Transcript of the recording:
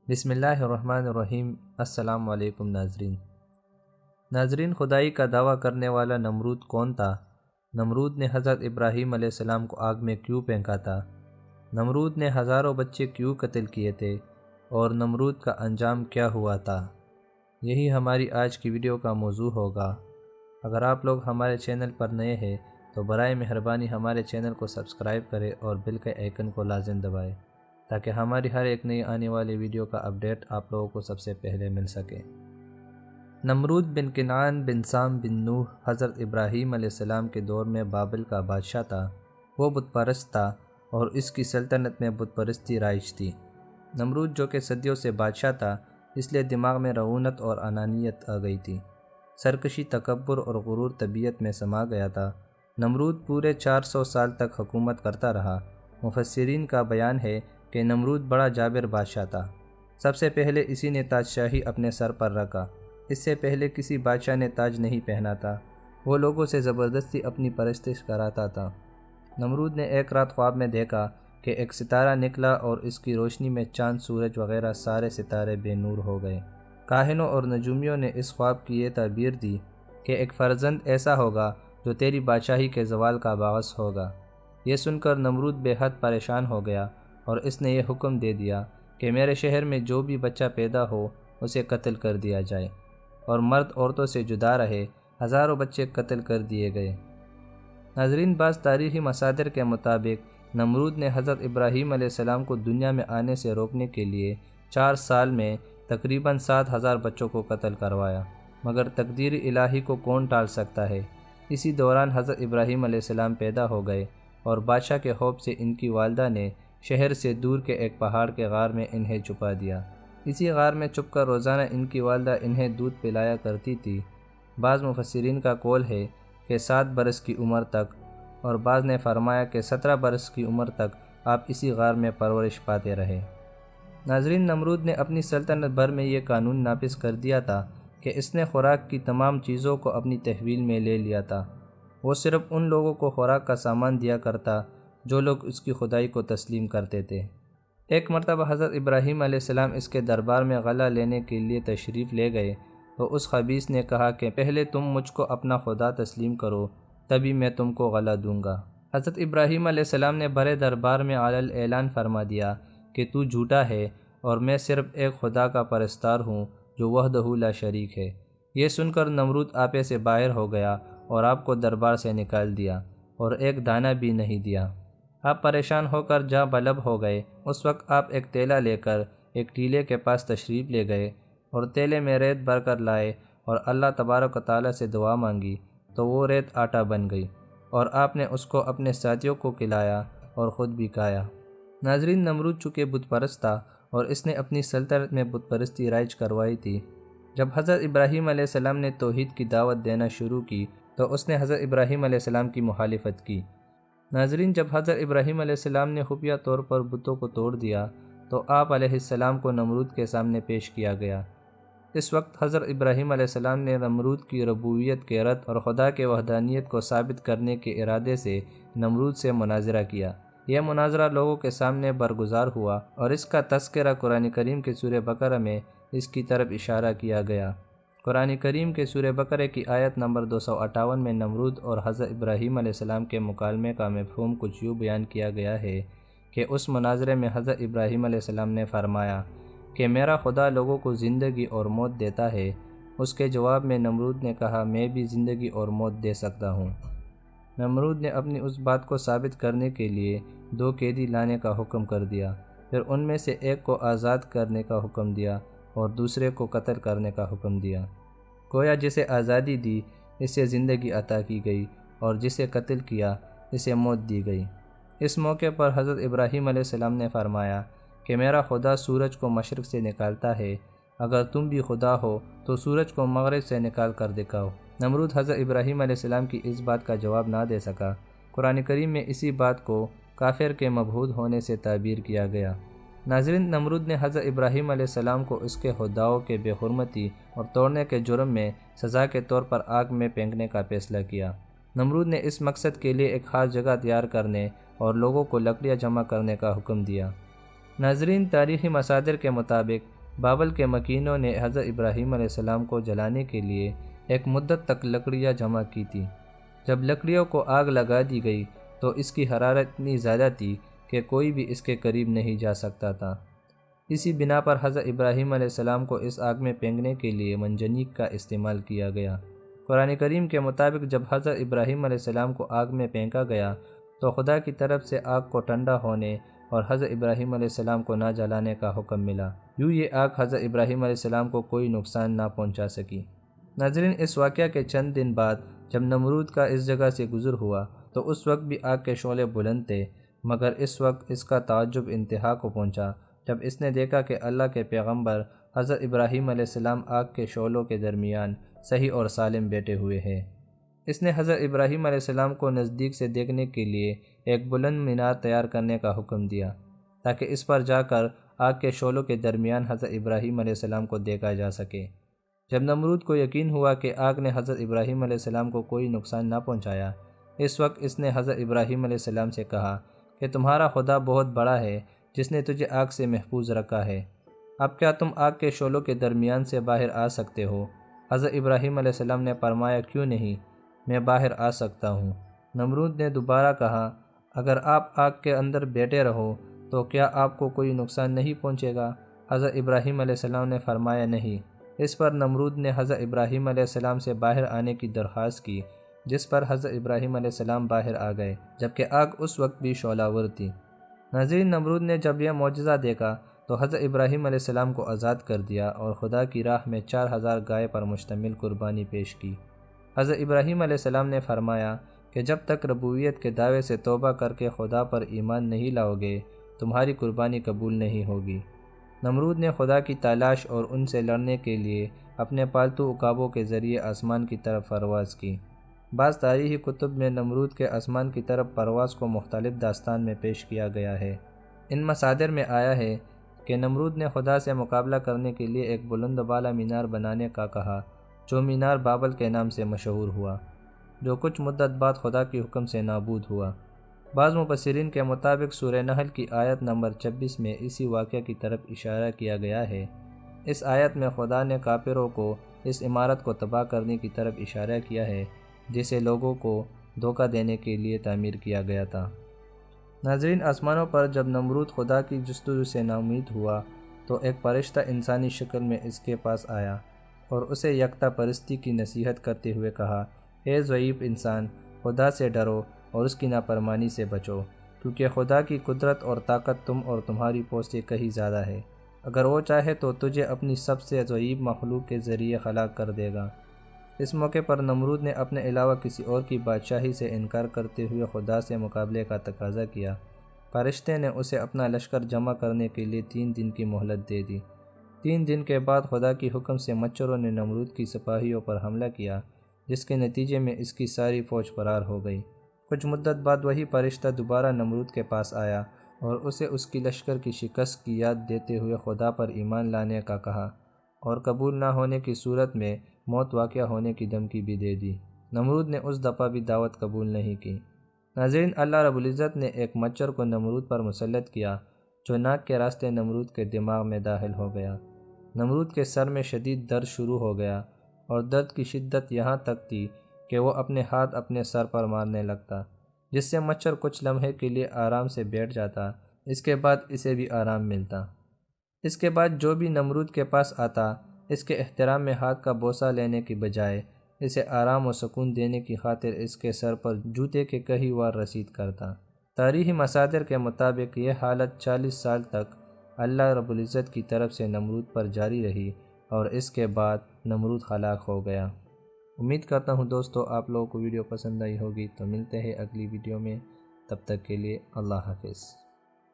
بسم اللہ الرحمن الرحیم۔ السلام علیکم ناظرین، خدائی کا دعویٰ کرنے والا نمرود کون تھا؟ نمرود نے حضرت ابراہیم علیہ السلام کو آگ میں کیوں پھینکا تھا؟ نمرود نے ہزاروں بچے کیوں قتل کیے تھے؟ اور نمرود کا انجام کیا ہوا تھا؟ یہی ہماری آج کی ویڈیو کا موضوع ہوگا۔ اگر آپ لوگ ہمارے چینل پر نئے ہیں تو برائے مہربانی ہمارے چینل کو سبسکرائب کریں اور بیل کے آئیکن کو لازم دبائیں تاکہ ہماری ہر ایک نئی آنے والی ویڈیو کا اپڈیٹ آپ لوگوں کو سب سے پہلے مل سکے۔ نمرود بن کنعان بن سام بن نوح حضرت ابراہیم علیہ السلام کے دور میں بابل کا بادشاہ تھا۔ وہ بت پرست تھا اور اس کی سلطنت میں بت پرستی رائج تھی۔ نمرود جو کہ صدیوں سے بادشاہ تھا، اس لیے دماغ میں رعونت اور انانیت آ گئی تھی۔ سرکشی، تکبر اور غرور طبیعت میں سما گیا تھا۔ نمرود پورے 400 سال تک حکومت کرتا رہا۔ مفسرین کا بیان ہے کہ نمرود بڑا جابر بادشاہ تھا۔ سب سے پہلے اسی نے تاج شاہی اپنے سر پر رکھا۔ اس سے پہلے کسی بادشاہ نے تاج نہیں پہنا تھا۔ وہ لوگوں سے زبردستی اپنی پرستش کراتا تھا۔ نمرود نے ایک رات خواب میں دیکھا کہ ایک ستارہ نکلا اور اس کی روشنی میں چاند، سورج وغیرہ سارے ستارے بے نور ہو گئے۔ کاہنوں اور نجومیوں نے اس خواب کی یہ تعبیر دی کہ ایک فرزند ایسا ہوگا جو تیری بادشاہی کے زوال کا باعث ہوگا۔ یہ سن کر نمرود بے حد پریشان ہو گیا اور اس نے یہ حکم دے دیا کہ میرے شہر میں جو بھی بچہ پیدا ہو اسے قتل کر دیا جائے، اور مرد عورتوں سے جدا رہے۔ ہزاروں بچے قتل کر دیے گئے۔ ناظرین، بعض تاریخی مصادر کے مطابق نمرود نے حضرت ابراہیم علیہ السلام کو دنیا میں آنے سے روکنے کے لیے 4 سال میں تقریباً 7,000 بچوں کو قتل کروایا، مگر تقدیر الہی کو کون ٹال سکتا ہے؟ اسی دوران حضرت ابراہیم علیہ السلام پیدا ہو گئے اور بادشاہ کے خوف سے ان کی والدہ نے شہر سے دور کے ایک پہاڑ کے غار میں انہیں چھپا دیا۔ اسی غار میں چھپ کر روزانہ ان کی والدہ انہیں دودھ پلایا کرتی تھی۔ بعض مفسرین کا قول ہے کہ 7 برس کی عمر تک، اور بعض نے فرمایا کہ 17 برس کی عمر تک آپ اسی غار میں پرورش پاتے رہے۔ ناظرین، نمرود نے اپنی سلطنت بھر میں یہ قانون نافذ کر دیا تھا کہ اس نے خوراک کی تمام چیزوں کو اپنی تحویل میں لے لیا تھا۔ وہ صرف ان لوگوں کو خوراک کا سامان دیا کرتا جو لوگ اس کی خدائی کو تسلیم کرتے تھے۔ ایک مرتبہ حضرت ابراہیم علیہ السلام اس کے دربار میں غلہ لینے کے لیے تشریف لے گئے تو اس خبیث نے کہا کہ پہلے تم مجھ کو اپنا خدا تسلیم کرو، تبھی میں تم کو غلہ دوں گا۔ حضرت ابراہیم علیہ السلام نے بڑے دربار میں علل اعلان فرما دیا کہ تو جھوٹا ہے اور میں صرف ایک خدا کا پرستار ہوں جو وحدہ لا شریک ہے۔ یہ سن کر نمرود آپے سے باہر ہو گیا اور آپ کو دربار سے نکال دیا اور ایک دانہ بھی نہیں دیا۔ آپ پریشان ہو کر جاں بلب ہو گئے۔ اس وقت آپ ایک تیلا لے کر ایک ٹیلے کے پاس تشریف لے گئے اور تیلے میں ریت بھر کر لائے اور اللہ تبارک و تعالیٰ سے دعا مانگی تو وہ ریت آٹا بن گئی، اور آپ نے اس کو اپنے ساتھیوں کو کھلایا اور خود بھی کھایا۔ ناظرین، نمرود چونکہ بت پرست تھا اور اس نے اپنی سلطنت میں بت پرستی رائج کروائی تھی۔ جب حضرت ابراہیم علیہ السلام نے توحید کی دعوت دینا شروع کی تو اس نے حضرت ابراہیم علیہ السلام کی مخالفت کی۔ ناظرین، جب حضرت ابراہیم علیہ السلام نے خفیہ طور پر بتوں کو توڑ دیا تو آپ علیہ السلام کو نمرود کے سامنے پیش کیا گیا۔ اس وقت حضرت ابراہیم علیہ السلام نے نمرود کی ربوبیت کے رد اور خدا کے وحدانیت کو ثابت کرنے کے ارادے سے نمرود سے مناظرہ کیا۔ یہ مناظرہ لوگوں کے سامنے برگزار ہوا اور اس کا تذکرہ قرآن کریم کے سورہ بقرہ میں اس کی طرف اشارہ کیا گیا۔ قرآن کریم کے سورہ بقرہ کی آیت نمبر 258 میں نمرود اور حضرت ابراہیم علیہ السلام کے مکالمے کا مفہوم کچھ یوں بیان کیا گیا ہے کہ اس مناظرے میں حضرت ابراہیم علیہ السلام نے فرمایا کہ میرا خدا لوگوں کو زندگی اور موت دیتا ہے۔ اس کے جواب میں نمرود نے کہا، میں بھی زندگی اور موت دے سکتا ہوں۔ نمرود نے اپنی اس بات کو ثابت کرنے کے لیے 2 قیدی لانے کا حکم کر دیا، پھر ان میں سے ایک کو آزاد کرنے کا حکم دیا اور دوسرے کو قتل کرنے کا حکم دیا۔ گویا جسے آزادی دی اسے زندگی عطا کی گئی اور جسے قتل کیا اسے موت دی گئی۔ اس موقع پر حضرت ابراہیم علیہ السلام نے فرمایا کہ میرا خدا سورج کو مشرق سے نکالتا ہے، اگر تم بھی خدا ہو تو سورج کو مغرب سے نکال کر دکھاؤ۔ نمرود حضرت ابراہیم علیہ السلام کی اس بات کا جواب نہ دے سکا۔ قرآن کریم میں اسی بات کو کافر کے مبعوث ہونے سے تعبیر کیا گیا۔ ناظرین، نمرود نے حضرت ابراہیم علیہ السلام کو اس کے خداؤں کے بے حرمتی اور توڑنے کے جرم میں سزا کے طور پر آگ میں پھینکنے کا فیصلہ کیا۔ نمرود نے اس مقصد کے لیے ایک خاص جگہ تیار کرنے اور لوگوں کو لکڑیاں جمع کرنے کا حکم دیا۔ ناظرین، تاریخی مصادر کے مطابق بابل کے مکینوں نے حضرت ابراہیم علیہ السلام کو جلانے کے لیے ایک مدت تک لکڑیاں جمع کی تھیں۔ جب لکڑیوں کو آگ لگا دی گئی تو اس کی حرارت اتنی زیادہ تھی کہ کوئی بھی اس کے قریب نہیں جا سکتا تھا۔ اسی بنا پر حضرت ابراہیم علیہ السلام کو اس آگ میں پھینکنے کے لیے منجنیق کا استعمال کیا گیا۔ قرآن کریم کے مطابق جب حضرت ابراہیم علیہ السلام کو آگ میں پھینکا گیا تو خدا کی طرف سے آگ کو ٹھنڈا ہونے اور حضرت ابراہیم علیہ السلام کو نہ جلانے کا حکم ملا۔ یوں یہ آگ حضرت ابراہیم علیہ السلام کو کوئی نقصان نہ پہنچا سکی۔ ناظرین، اس واقعہ کے چند دن بعد جب نمرود کا اس جگہ سے گزر ہوا تو اس وقت بھی آگ کے شعلے بلند تھے، مگر اس وقت اس کا تعجب انتہا کو پہنچا جب اس نے دیکھا کہ اللہ کے پیغمبر حضرت ابراہیم علیہ السلام آگ کے شعلوں کے درمیان صحیح اور سالم بیٹھے ہوئے ہیں۔ اس نے حضرت ابراہیم علیہ السلام کو نزدیک سے دیکھنے کے لیے ایک بلند مینار تیار کرنے کا حکم دیا تاکہ اس پر جا کر آگ کے شعلوں کے درمیان حضرت ابراہیم علیہ السلام کو دیکھا جا سکے۔ جب نمرود کو یقین ہوا کہ آگ نے حضرت ابراہیم علیہ السلام کو کوئی نقصان نہ پہنچایا، اس وقت اس نے حضرت ابراہیم علیہ السلام سے کہا کہ تمہارا خدا بہت بڑا ہے جس نے تجھے آگ سے محفوظ رکھا ہے۔ اب کیا تم آگ کے شعلوں کے درمیان سے باہر آ سکتے ہو؟ حضرت ابراہیم علیہ السلام نے فرمایا، کیوں نہیں، میں باہر آ سکتا ہوں۔ نمرود نے دوبارہ کہا، اگر آپ آگ کے اندر بیٹھے رہو تو کیا آپ کو کوئی نقصان نہیں پہنچے گا؟ حضرت ابراہیم علیہ السلام نے فرمایا، نہیں۔ اس پر نمرود نے حضرت ابراہیم علیہ السلام سے باہر آنے کی درخواست کی، جس پر حضرت ابراہیم علیہ السلام باہر آ گئے، جبکہ آگ اس وقت بھی شعلہ ور تھی۔ ناظرین، نمرود نے جب یہ معجزہ دیکھا تو حضرت ابراہیم علیہ السلام کو آزاد کر دیا اور خدا کی راہ میں 4000 گائے پر مشتمل قربانی پیش کی۔ حضرت ابراہیم علیہ السلام نے فرمایا کہ جب تک ربوبیت کے دعوے سے توبہ کر کے خدا پر ایمان نہیں لاؤ گے، تمہاری قربانی قبول نہیں ہوگی۔ نمرود نے خدا کی تلاش اور ان سے لڑنے کے لیے اپنے پالتو عقابوں کے ذریعے آسمان کی طرف پرواز کی۔ بعض تاریخی کتب میں نمرود کے آسمان کی طرف پرواز کو مختلف داستان میں پیش کیا گیا ہے۔ ان مصادر میں آیا ہے کہ نمرود نے خدا سے مقابلہ کرنے کے لیے ایک بلند بالا مینار بنانے کا کہا، جو مینار بابل کے نام سے مشہور ہوا، جو کچھ مدت بعد خدا کے حکم سے نابود ہوا۔ بعض مفسرین کے مطابق سورہ نحل کی آیت نمبر 26 میں اسی واقعہ کی طرف اشارہ کیا گیا ہے۔ اس آیت میں خدا نے کافروں کو اس عمارت کو تباہ کرنے کی طرف اشارہ کیا ہے جسے لوگوں کو دھوکہ دینے کے لیے تعمیر کیا گیا تھا۔ ناظرین، آسمانوں پر جب نمرود خدا کی جستجو سے ناامید ہوا تو ایک فرشتہ انسانی شکل میں اس کے پاس آیا اور اسے یکتا پرستی کی نصیحت کرتے ہوئے کہا، اے ضعیف انسان، خدا سے ڈرو اور اس کی نافرمانی سے بچو، کیونکہ خدا کی قدرت اور طاقت تم اور تمہاری پوچھ سے کہیں زیادہ ہے۔ اگر وہ چاہے تو تجھے اپنی سب سے ضعیف مخلوق کے ذریعے ہلاک کر دے گا۔ اس موقع پر نمرود نے اپنے علاوہ کسی اور کی بادشاہی سے انکار کرتے ہوئے خدا سے مقابلے کا تقاضا کیا۔ فرشتے نے اسے اپنا لشکر جمع کرنے کے لیے 3 دن کی مہلت دے دی۔ 3 دن کے بعد خدا کی حکم سے مچھروں نے نمرود کی سپاہیوں پر حملہ کیا، جس کے نتیجے میں اس کی ساری فوج فرار ہو گئی۔ کچھ مدت بعد وہی فرشتہ دوبارہ نمرود کے پاس آیا اور اسے اس کی لشکر کی شکست کی یاد دیتے ہوئے خدا پر ایمان لانے کا کہا اور قبول نہ ہونے کی صورت میں موت واقع ہونے کی دھمکی بھی دے دی۔ نمرود نے اس دفعہ بھی دعوت قبول نہیں کی۔ ناظرین، اللہ رب العزت نے ایک مچھر کو نمرود پر مسلط کیا جو ناک کے راستے نمرود کے دماغ میں داخل ہو گیا۔ نمرود کے سر میں شدید درد شروع ہو گیا اور درد کی شدت یہاں تک تھی کہ وہ اپنے ہاتھ اپنے سر پر مارنے لگتا، جس سے مچھر کچھ لمحے کے لیے آرام سے بیٹھ جاتا، اس کے بعد اسے بھی آرام ملتا۔ اس کے بعد جو بھی نمرود کے پاس آتا، اس کے احترام میں ہاتھ کا بوسہ لینے کی بجائے اسے آرام و سکون دینے کی خاطر اس کے سر پر جوتے کے کئی وار رسید کرتا۔ تاریخی مصادر کے مطابق یہ حالت 40 سال تک اللہ رب العزت کی طرف سے نمرود پر جاری رہی اور اس کے بعد نمرود ہلاک ہو گیا۔ امید کرتا ہوں دوستو آپ لوگوں کو ویڈیو پسند آئی ہوگی، تو ملتے ہیں اگلی ویڈیو میں، تب تک کے لیے اللہ حافظ۔